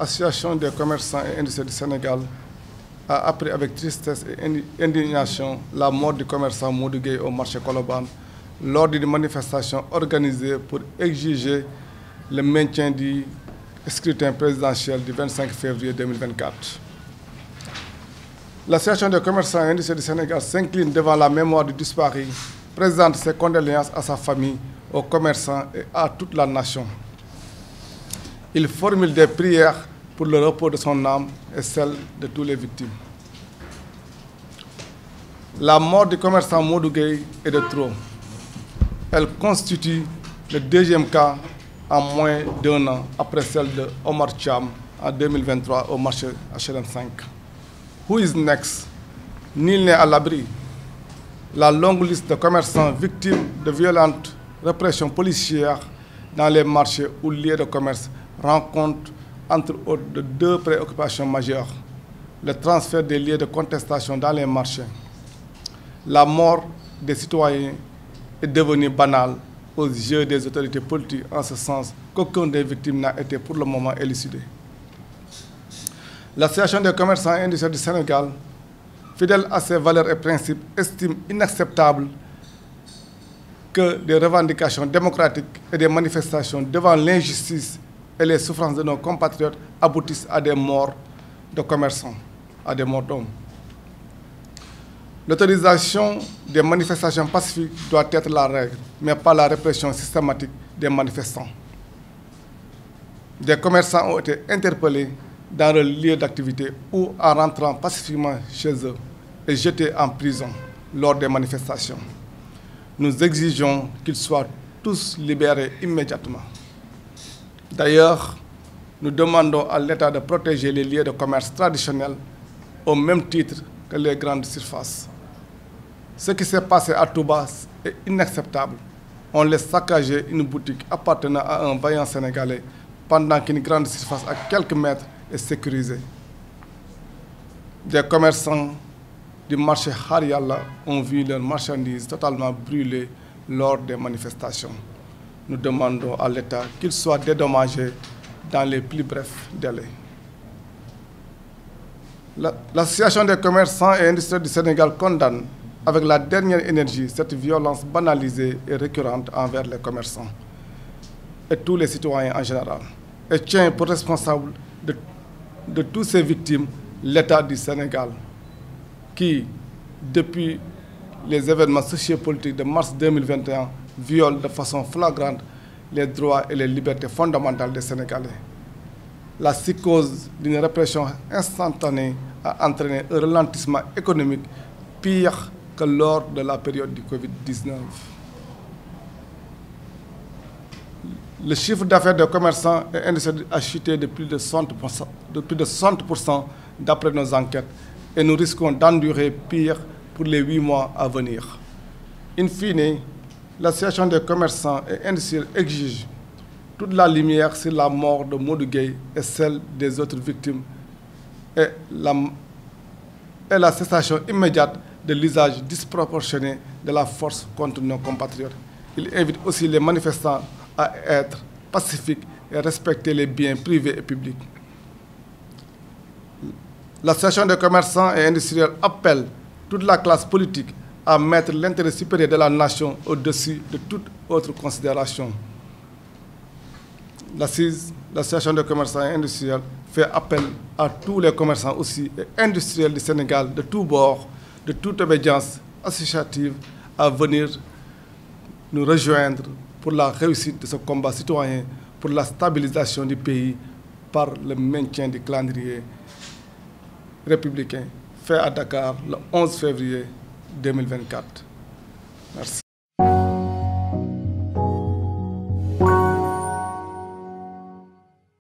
Association des commerçants et industriels du Sénégal, a appris avec tristesse et indignation la mort du commerçant Modou Gueye au marché Colobane lors d'une manifestation organisée pour exiger le maintien du scrutin présidentiel du 25 février 2024. L'Association des commerçants et industriels du Sénégal s'incline devant la mémoire du disparu, présente ses condoléances à sa famille, aux commerçants et à toute la nation. Il formule des prières pour le repos de son âme et celle de toutes les victimes. La mort du commerçant Modou Gueye est de trop. Elle constitue le deuxième cas en moins d'un an après celle de Omar Thiam en 2023 au marché HLM 5. Who is next? Nul n'est à l'abri. La longue liste de commerçants victimes de violentes répressions policières dans les marchés ou lieux de commerce rencontre entre autres de deux préoccupations majeures: le transfert des lieux de contestation dans les marchés. La mort des citoyens est devenue banale aux yeux des autorités politiques, en ce sens qu'aucune des victimes n'a été pour le moment élucidé. L'Association des commerçants et industriels du Sénégal, fidèle à ses valeurs et principes, estime inacceptable que des revendications démocratiques et des manifestations devant l'injustice et les souffrances de nos compatriotes aboutissent à des morts de commerçants, à des morts d'hommes. L'autorisation des manifestations pacifiques doit être la règle, mais pas la répression systématique des manifestants. Des commerçants ont été interpellés dans leur lieu d'activité ou en rentrant pacifiquement chez eux et jetés en prison lors des manifestations. Nous exigeons qu'ils soient tous libérés immédiatement. D'ailleurs, nous demandons à l'État de protéger les lieux de commerce traditionnels au même titre que les grandes surfaces. Ce qui s'est passé à Touba est inacceptable. On laisse saccager une boutique appartenant à un vaillant Sénégalais pendant qu'une grande surface à quelques mètres est sécurisée. Des commerçants du marché Hariala ont vu leurs marchandises totalement brûlées lors des manifestations. Nous demandons à l'État qu'il soit dédommagé dans les plus brefs délais. L'Association des commerçants et industriels du Sénégal condamne avec la dernière énergie cette violence banalisée et récurrente envers les commerçants et tous les citoyens en général, et tient pour responsable de toutes ces victimes l'État du Sénégal, qui, depuis les événements sociopolitiques de mars 2021, viole de façon flagrante les droits et les libertés fondamentales des Sénégalais. La psychose d'une répression instantanée a entraîné un ralentissement économique pire que lors de la période du Covid-19. Le chiffre d'affaires des commerçants et industriels a chuté de plus de 60% d'après nos enquêtes, et nous risquons d'endurer pire pour les 8 mois à venir. In fine, l'Association des commerçants et industriels exige toute la lumière sur la mort de Modou Gueye et celle des autres victimes et la cessation immédiate de l'usage disproportionné de la force contre nos compatriotes. Il invite aussi les manifestants à être pacifiques et respecter les biens privés et publics. L'Association des commerçants et industriels appelle toute la classe politique à mettre l'intérêt supérieur de la nation au-dessus de toute autre considération. L'Association des commerçants et industriels fait appel à tous les commerçants aussi et industriels du Sénégal de tous bords, de toute obédience associative, à venir nous rejoindre pour la réussite de ce combat citoyen, pour la stabilisation du pays par le maintien du calendrier républicain fait à Dakar le 11 février 2024. Merci.